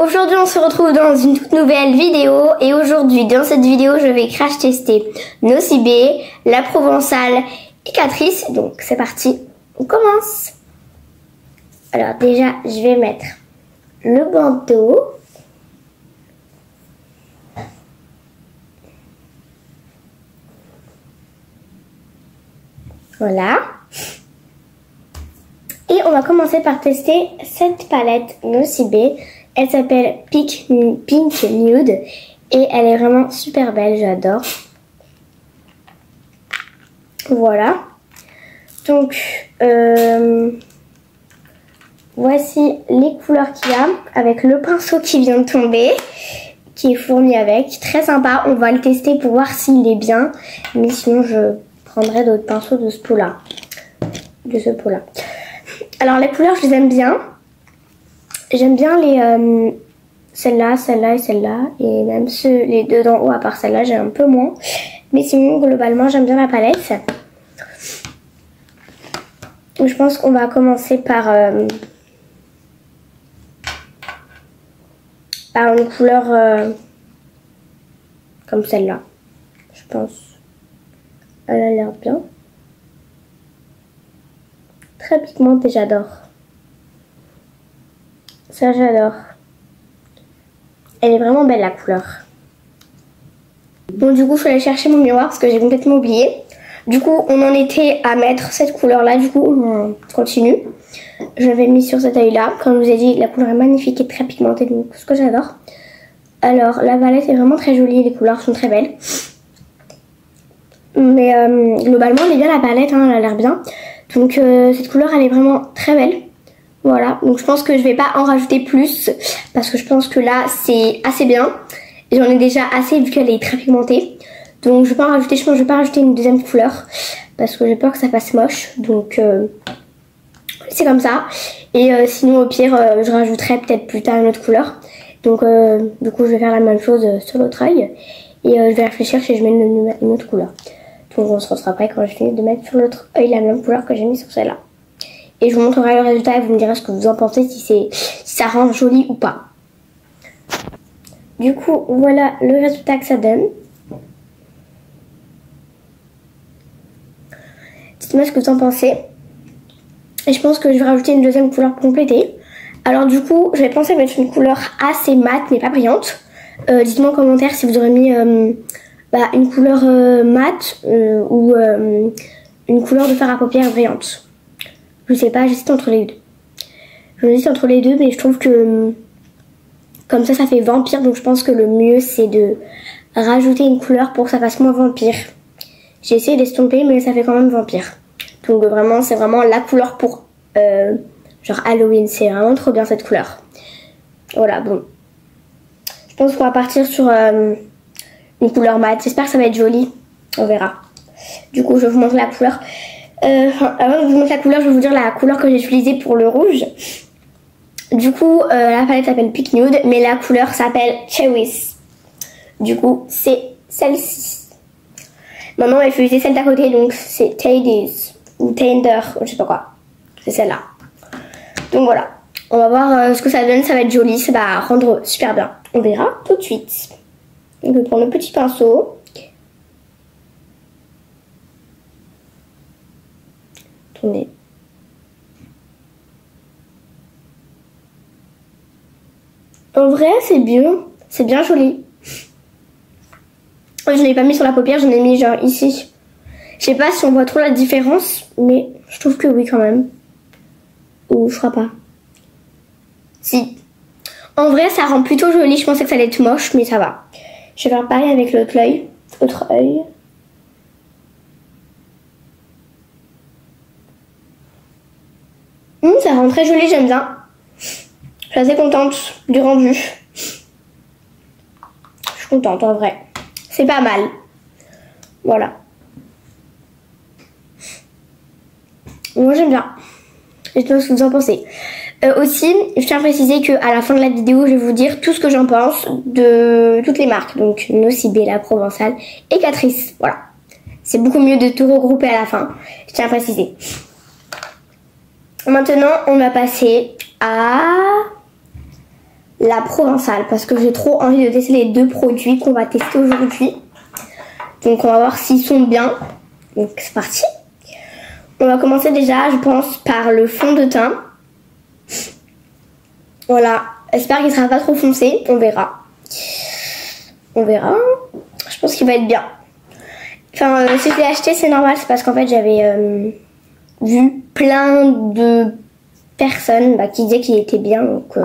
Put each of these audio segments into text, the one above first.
Aujourd'hui on se retrouve dans une toute nouvelle vidéo et aujourd'hui dans cette vidéo je vais crash tester Nocibé, la Provençale et Catrice. Donc c'est parti, on commence. Alors déjà je vais mettre le bandeau. Voilà. Et on va commencer par tester cette palette Nocibé. Elle s'appelle Pink Nude et elle est vraiment super belle, j'adore. Voilà. Donc, voici les couleurs qu'il y a avec le pinceau qui vient de tomber, qui est fourni avec. Très sympa, on va le tester pour voir s'il est bien. Mais sinon, je prendrai d'autres pinceaux de ce pot-là. Alors, les couleurs, je les aime bien. J'aime bien les celle-là, celle-là et celle-là. Et même les deux d'en haut, à part celle-là, j'ai un peu moins. Mais sinon, globalement, j'aime bien la palette. Donc, je pense qu'on va commencer par une couleur comme celle-là. Je pense. Elle a l'air bien. Très pigmentée, j'adore. Ça, j'adore. Elle est vraiment belle, la couleur. Bon, du coup, je suis allée chercher mon miroir parce que j'ai complètement oublié. Du coup, on en était à mettre cette couleur-là. Du coup, on continue. Je l'avais mis sur cet œil-là. Comme je vous ai dit, la couleur est magnifique et très pigmentée. Donc, ce que j'adore. Alors, la palette est vraiment très jolie. Les couleurs sont très belles. Mais globalement, elle est bien la palette. Hein, elle a l'air bien. Donc, cette couleur, elle est vraiment très belle. Voilà, donc je pense que je vais pas en rajouter plus parce que je pense que là c'est assez bien. J'en ai déjà assez vu qu'elle est très pigmentée. Donc je vais pas en rajouter, je pense que je vais pas rajouter une deuxième couleur parce que j'ai peur que ça fasse moche. Donc c'est comme ça. Et sinon au pire je rajouterai peut-être plus tard une autre couleur. Donc du coup je vais faire la même chose sur l'autre œil. Et je vais réfléchir si je mets une autre couleur. Donc on se retrouvera après quand je finis de mettre sur l'autre œil la même couleur que j'ai mis sur celle-là. Et je vous montrerai le résultat et vous me direz ce que vous en pensez, si ça rend joli ou pas. Du coup, voilà le résultat que ça donne. Dites-moi ce que vous en pensez. Et je pense que je vais rajouter une deuxième couleur pour compléter. Alors du coup, je vais penser à mettre une couleur assez mate mais pas brillante. Dites-moi en commentaire si vous aurez mis une couleur mate ou une couleur de fard à paupières brillante. Je sais pas, j'hésite entre les deux. Mais je trouve que comme ça fait vampire. Donc je pense que le mieux c'est de rajouter une couleur pour que ça fasse moins vampire. J'ai essayé d'estomper mais ça fait quand même vampire. Donc vraiment c'est vraiment la couleur pour genre Halloween. C'est vraiment trop bien cette couleur. Voilà, bon. Je pense qu'on va partir sur une couleur mate. J'espère que ça va être joli. On verra. Du coup je vous montre la couleur. Avant de vous montrer la couleur, je vais vous dire la couleur que j'ai utilisée pour le rouge. Du coup, la palette s'appelle Pink Nude, mais la couleur s'appelle Cherries. Du coup, c'est celle-ci. Maintenant, il faut utiliser celle d'à côté, donc c'est Tadys ou Tender, je sais pas quoi. C'est celle-là. Donc voilà, on va voir ce que ça donne, ça va être joli, ça va rendre super bien. On verra tout de suite. Donc, je vais prendre le petit pinceau. En vrai c'est bien joli. Je ne l'ai pas mis sur la paupière, j'en ai mis genre ici. Je sais pas si on voit trop la différence, mais je trouve que oui quand même. Ou je crois pas. Si. En vrai ça rend plutôt joli, je pensais que ça allait être moche mais ça va. Je vais faire pareil avec l'autre œil. Autre œil. Ça rend très joli, j'aime bien. Je suis assez contente du rendu. Je suis contente en vrai. C'est pas mal. Voilà. Moi j'aime bien. Dites-moi ce que vous en pensez. Aussi, je tiens à préciser qu'à la fin de la vidéo, je vais vous dire tout ce que j'en pense de toutes les marques. Donc Nocibé, la Provençale et Catrice. Voilà. C'est beaucoup mieux de tout regrouper à la fin. Je tiens à préciser. Maintenant, on va passer à la Provençale parce que j'ai trop envie de tester les deux produits qu'on va tester aujourd'hui. Donc on va voir s'ils sont bien. Donc c'est parti. On va commencer déjà, je pense, par le fond de teint. Voilà, j'espère qu'il sera pas trop foncé, on verra. On verra. Je pense qu'il va être bien. Enfin, si je l'ai acheté, c'est normal, c'est parce qu'en fait j'avais vu plein de personnes qui disaient qu'il était bien, donc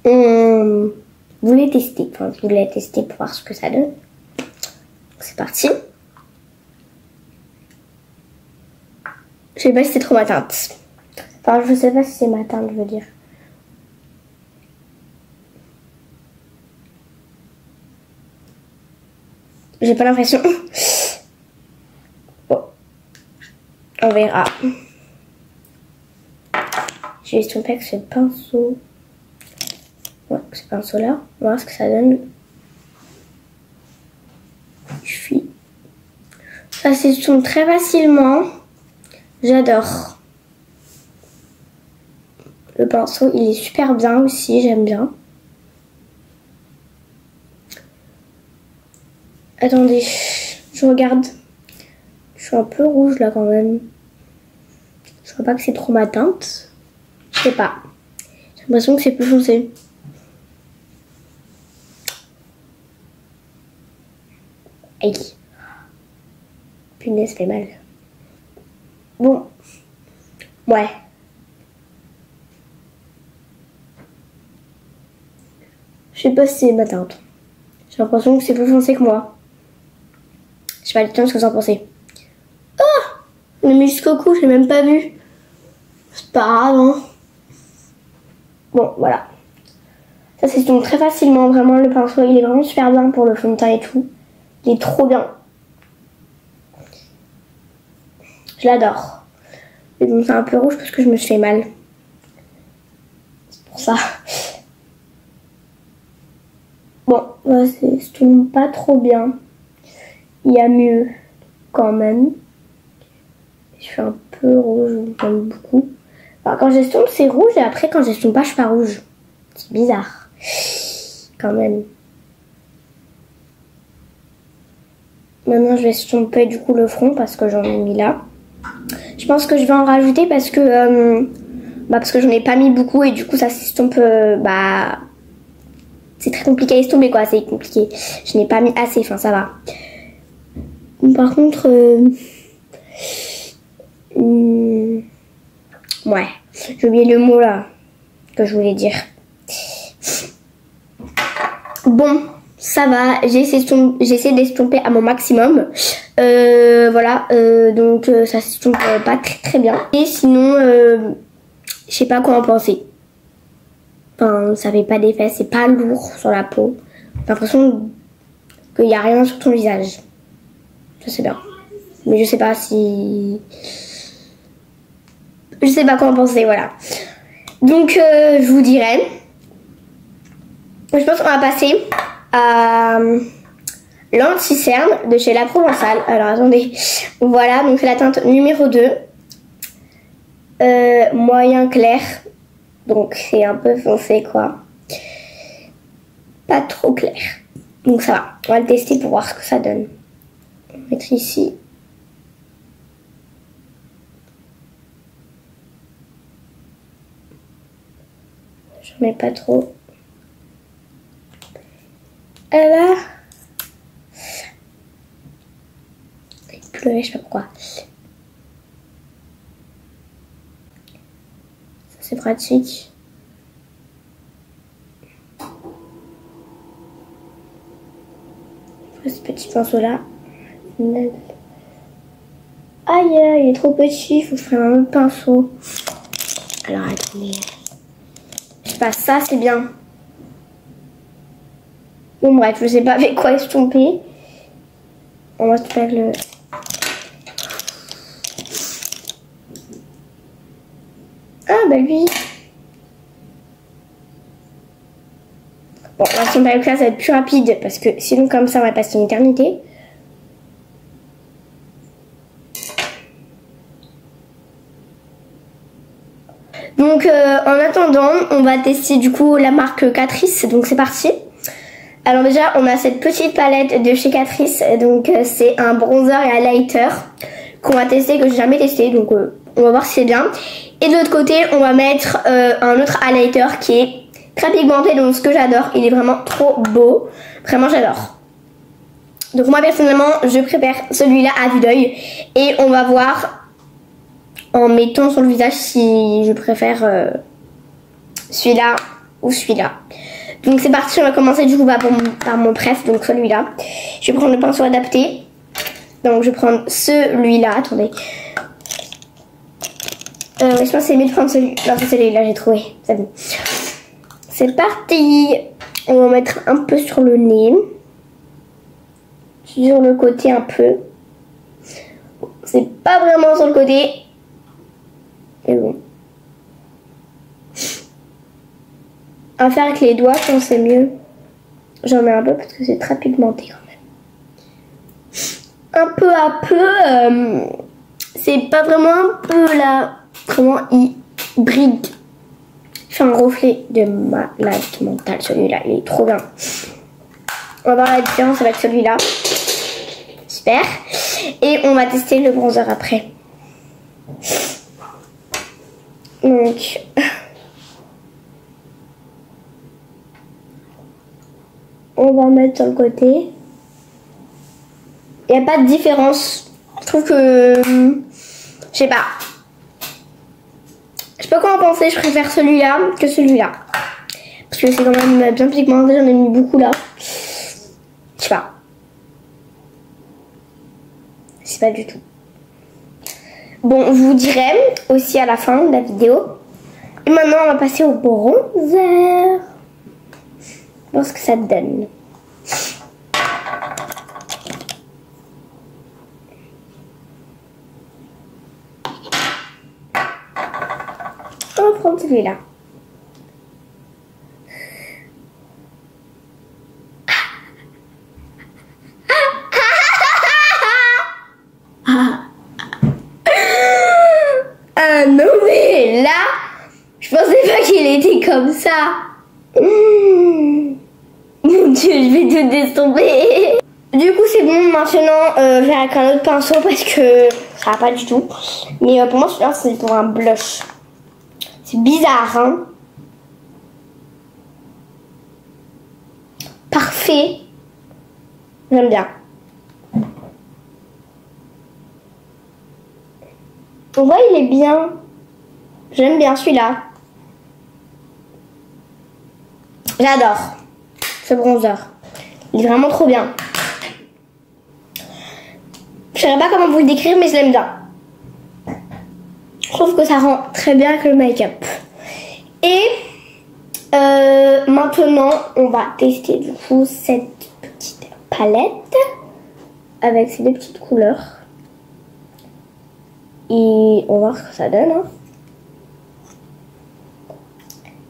on voulait tester. Enfin, je voulais tester pour voir ce que ça donne. C'est parti. Je sais pas si c'est trop ma teinte. Enfin, je sais pas si c'est ma teinte, je veux dire. J'ai pas l'impression. Bon. On verra. Je vais estomper avec ce pinceau. Ouais, ce pinceau-là. On va voir ce que ça donne. Ça s'estompe très facilement. J'adore. Le pinceau, il est super bien aussi, j'aime bien. Attendez, je regarde. Je suis un peu rouge là quand même. Je crois pas que c'est trop ma teinte. Je sais pas. J'ai l'impression que c'est plus foncé. Aïe. Punaise, ça fait mal. Bon. Ouais. Je sais pas si c'est ma teinte. J'ai l'impression que c'est plus foncé que moi. Je sais pas du tout ce que vous en pensez. Ah! On est mis jusqu'au cou, j'ai même pas vu. C'est pas grave, hein. Bon, voilà. Ça s'estompe très facilement, vraiment, le pinceau. Il est vraiment super bien pour le fond de teint et tout. Il est trop bien. Je l'adore. Mais bon, c'est un peu rouge parce que je me suis fait mal. C'est pour ça. Bon, ça s'estompe pas trop bien. Il y a mieux quand même. Je suis un peu rouge, j'aime beaucoup. Alors, quand j'estompe, c'est rouge et après, quand j'estompe pas, je suis pas rouge. C'est bizarre. Quand même. Maintenant, je vais estomper du coup le front parce que j'en ai mis là. Je pense que je vais en rajouter parce que j'en ai pas mis beaucoup et du coup, ça s'estompe. C'est très compliqué à estomper quoi, c'est compliqué. Je n'ai pas mis assez, enfin ça va. Par contre, ouais, j'ai oublié le mot là que je voulais dire. Bon, ça va, j'ai essayé d'estomper à mon maximum. Voilà, donc ça s'estompe pas très bien. Et sinon, je sais pas quoi en penser. Enfin, ça fait pas d'effet, c'est pas lourd sur la peau. J'ai l'impression qu'il n'y a rien sur ton visage. Ça c'est bien. Mais je sais pas si... Je sais pas quoi en penser, voilà. Donc, je vous dirai. Je pense qu'on va passer à l'anti-cerne de chez La Provençale. Alors, attendez. Voilà, donc c'est la teinte numéro 2. Moyen clair. Donc, c'est un peu foncé, quoi. Pas trop clair. Donc, ça va. On va le tester pour voir ce que ça donne. On va mettre ici. J'en mets pas trop. Là. Il pleuvait, je sais pas pourquoi. Ça, c'est pratique. Ce petit pinceau là. Aïe, il est trop petit, il faut que je prenne un autre pinceau. Alors attendez. Je sais pas, ça c'est bien. Bon bref, je sais pas avec quoi estomper. On va estomper avec le... Ah bah lui. Bon, on va estomper avec ça, ça va être plus rapide parce que sinon comme ça on va passer une éternité. Donc en attendant, on va tester du coup la marque Catrice, donc c'est parti. Alors déjà, on a cette petite palette de chez Catrice, donc c'est un bronzer et highlighter qu'on va tester, que j'ai jamais testé, donc on va voir si c'est bien. Et de l'autre côté, on va mettre un autre highlighter qui est très pigmenté, donc ce que j'adore, il est vraiment trop beau, vraiment j'adore. Donc moi personnellement, je préfère celui-là à vue d'œil, et on va voir en mettant sur le visage si je préfère celui-là ou celui-là. Donc c'est parti, on va commencer du coup par mon préf, donc celui-là. Je vais prendre le pinceau adapté. Donc je vais prendre celui-là, attendez. Je pense que c'est mieux de prendre celui-là. Non, c'est celui-là, j'ai trouvé, c'est bon. C'est parti. On va mettre un peu sur le nez. Sur le côté un peu. C'est pas vraiment sur le côté. Mais bon. À faire avec les doigts quand c'est mieux. J'en mets un peu parce que c'est très pigmenté quand même. Un peu à peu, c'est pas vraiment un peu là. Comment il brille. Je fais un reflet de malade mental, celui-là, il est trop bien. On va voir la différence avec celui-là. Super. Et on va tester le bronzer après. Donc... on va en mettre sur le côté. Il n'y a pas de différence. Je trouve que... je sais pas. Je sais pas quoi en penser. Je préfère celui-là que celui-là. Parce que c'est quand même bien pigmenté. J'en ai mis beaucoup là. Je sais pas. Je sais pas du tout. Bon, je vous dirai aussi à la fin de la vidéo. Et maintenant, on va passer au bronzer. Voir ce que ça donne. On va prendre celui-là. Ah non mais là, je pensais pas qu'il était comme ça. Mon Dieu, je vais tout destomber. Du coup, c'est bon. Maintenant, je vais avec un autre pinceau parce que ça va pas du tout. Mais pour moi, celui-là, c'est pour un blush. C'est bizarre, hein. Parfait. J'aime bien. On voit, il est bien. J'aime bien celui-là. J'adore ce bronzer. Il est vraiment trop bien. Je ne sais pas comment vous le décrire, mais je l'aime bien. Je trouve que ça rend très bien avec le make-up. Et maintenant, on va tester du coup cette petite palette avec ces deux petites couleurs. Et on va voir ce que ça donne. Hein.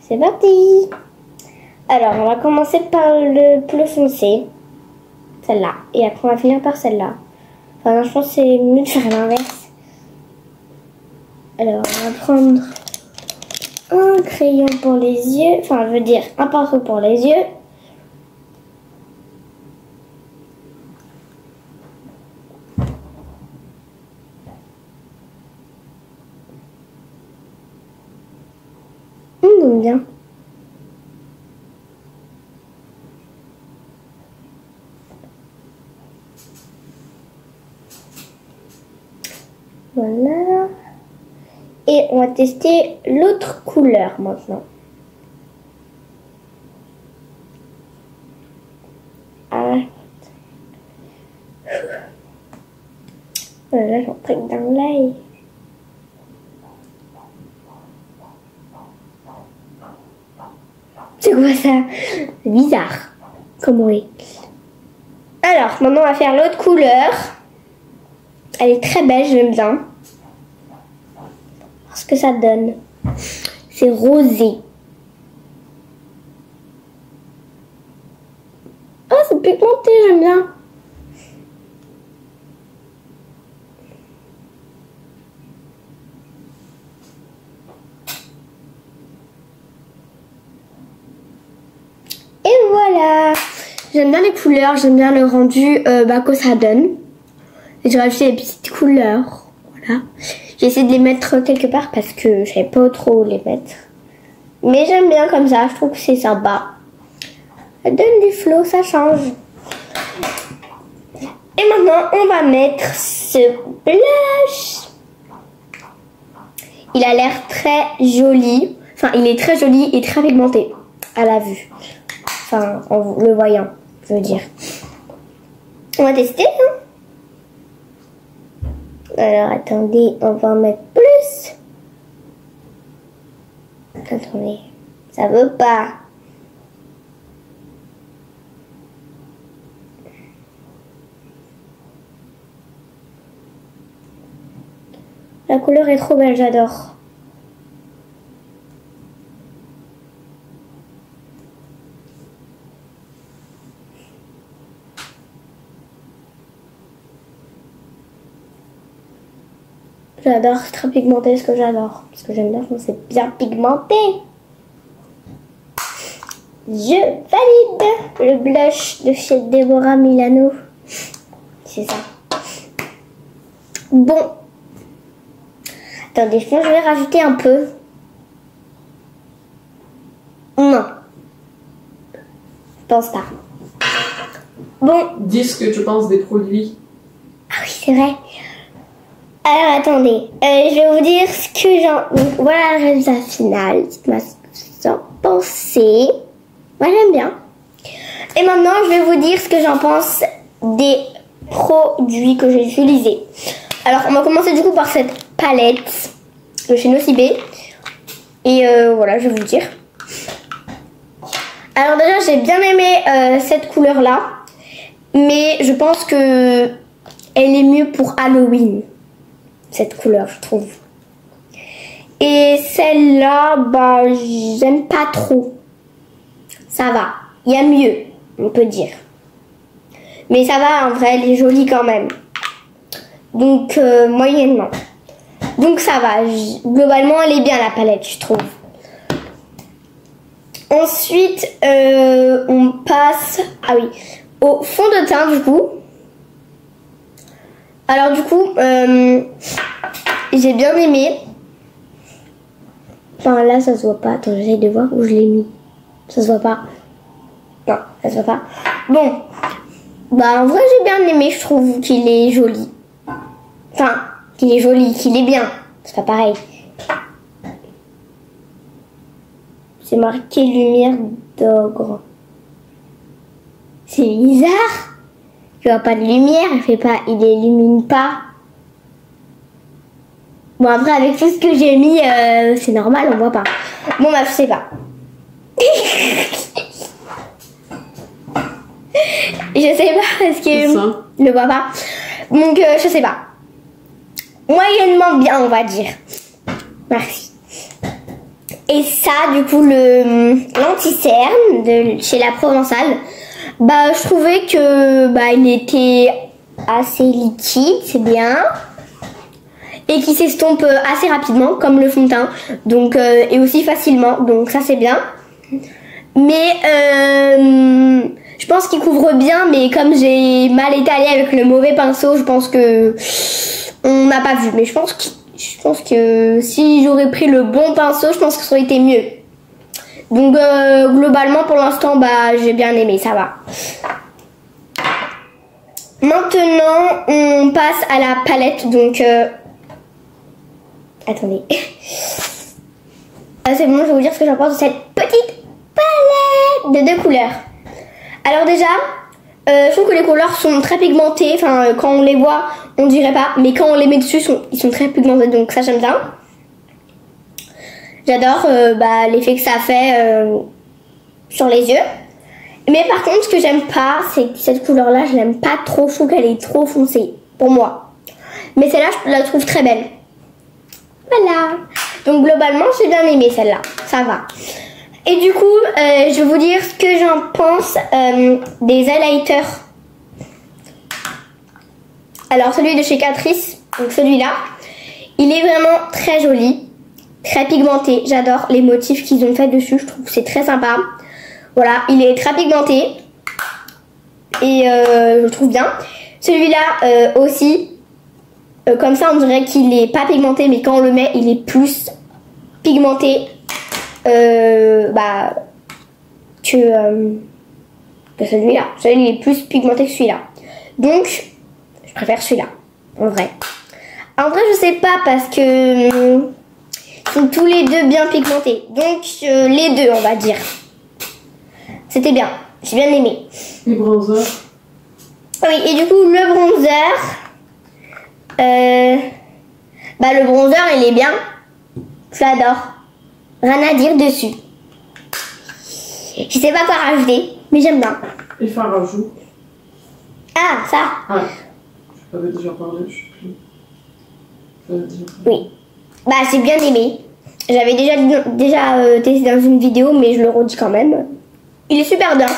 C'est parti! Alors, on va commencer par le plus foncé. Celle-là. Et après, on va finir par celle-là. Enfin, non, je pense que c'est mieux de faire l'inverse. Alors, on va prendre un crayon pour les yeux. Enfin, je veux dire, un pinceau pour les yeux. Donc bien. Voilà. Et on va tester l'autre couleur maintenant. Ah. Là, j'en prie dans l'œil. C'est quoi ça? C'est bizarre. Comme oui. Alors, maintenant, on va faire l'autre couleur. Elle est très belle, j'aime bien. Voir ce que ça donne. C'est rosé. Ah, c'est pigmenté, j'aime bien. J'aime bien les couleurs, j'aime bien le rendu que ça donne. J'ai rajouté des petites couleurs. Voilà. J'ai essayé de les mettre quelque part parce que je savais pas trop où les mettre. Mais j'aime bien comme ça, je trouve que c'est sympa. Ça donne du flow, ça change. Et maintenant, on va mettre ce blush. Il a l'air très joli. Enfin, il est très joli et très pigmenté à la vue. Enfin, en le voyant, je veux dire. On va tester, hein. Alors, attendez, on va en mettre plus. Attendez, ça veut pas. La couleur est trop belle, j'adore. J'adore, c'est très pigmenté, ce que j'adore. Parce que j'aime bien quand c'est bien pigmenté. Je valide le blush de chez Deborah Milano. C'est ça. Bon. Attendez, je pense que je vais rajouter un peu. Non. Je pense pas. Bon. Dis ce que tu penses des produits. Ah oui, c'est vrai. Alors attendez, je vais vous dire ce que j'en... Donc, voilà le résultat final. Dites-moi ce que vous en pensez. Moi j'aime bien. Et maintenant je vais vous dire ce que j'en pense des produits que j'ai utilisés. Alors on va commencer du coup par cette palette de chez Nocibé. Et voilà, je vais vous dire. Alors déjà j'ai bien aimé cette couleur là. Mais je pense que elle est mieux pour Halloween. Cette couleur, je trouve. Et celle-là, bah, j'aime pas trop. Ça va. Il y a mieux, on peut dire. Mais ça va, en vrai, elle est jolie quand même. Donc, moyennement. Donc, ça va. Globalement, elle est bien, la palette, je trouve. Ensuite, on passe... Ah oui. Au fond de teint, du coup. Alors du coup, j'ai bien aimé. Enfin là, ça se voit pas. Attends, j'essaie de voir où je l'ai mis. Ça se voit pas. Non, ça se voit pas. Bon. Bah en vrai, j'ai bien aimé. Je trouve qu'il est joli. Enfin, qu'il est joli, qu'il est bien. C'est pas pareil. C'est marqué lumière d'ogre. C'est bizarre. Il n'y a pas de lumière, il illumine pas. Bon après avec tout ce que j'ai mis, c'est normal, on voit pas. Bon bah je sais pas. Je sais pas parce que je le vois pas. Donc je sais pas. Moyennement bien on va dire. Merci. Et ça du coup l'anti-cerne de chez La Provençale. Bah je trouvais que bah il était assez liquide, c'est bien. Et qui s'estompe assez rapidement comme le fond de teint. Donc et aussi facilement. Donc ça c'est bien. Mais je pense qu'il couvre bien, mais comme j'ai mal étalé avec le mauvais pinceau, je pense que on n'a pas vu. Mais je pense que si j'aurais pris le bon pinceau, je pense que ça aurait été mieux. Donc globalement pour l'instant bah j'ai bien aimé, ça va. Maintenant on passe à la palette donc attendez. C'est bon, je vais vous dire ce que j'en pense de cette petite palette de 2 couleurs. Alors déjà je trouve que les couleurs sont très pigmentées, enfin quand on les voit on dirait pas, mais quand on les met dessus ils sont très pigmentés, donc ça j'aime bien. J'adore bah, l'effet que ça fait sur les yeux. Mais par contre, ce que j'aime pas, c'est que cette couleur-là, je l'aime pas trop. Je trouve qu'elle est trop foncée pour moi. Mais celle-là, je la trouve très belle. Voilà. Donc globalement, j'ai bien aimé celle-là. Ça va. Et du coup, je vais vous dire ce que j'en pense des highlighters. Alors celui de chez Catrice, donc celui-là, il est vraiment très joli. Très pigmenté, j'adore les motifs qu'ils ont fait dessus, je trouve que c'est très sympa. Voilà, il est très pigmenté. et je le trouve bien. Celui-là aussi, comme ça on dirait qu'il est pas pigmenté, mais quand on le met, il est plus pigmenté que celui-là. Celui-là, il est plus pigmenté que celui-là. Donc, je préfère celui-là, en vrai. En vrai, je sais pas parce que ils sont tous les deux bien pigmentés. Donc, les deux, on va dire. C'était bien. J'ai bien aimé. Les bronzers. Oui, et du coup, le bronzer. Le bronzer, il est bien. Je l'adore. Rien à dire dessus. Je sais pas quoi rajouter, mais j'aime bien. Et fard à joues. Ah, ça. Ah, je t'avais déjà parlé, je sais plus. Oui. J'ai bien aimé. J'avais déjà testé dans une vidéo, mais je le redis quand même. Il est super bien.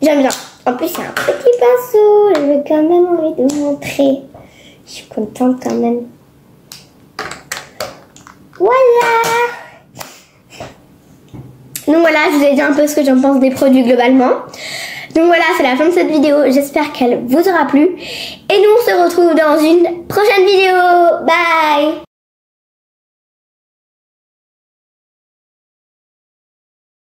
J'aime bien. En plus, c'est un petit pinceau. J'avais quand même envie de vous montrer. Je suis contente quand même. Voilà. Donc voilà, je vous ai dit un peu ce que j'en pense des produits globalement. Donc voilà, c'est la fin de cette vidéo. J'espère qu'elle vous aura plu. Et nous, on se retrouve dans une prochaine vidéo. Bye!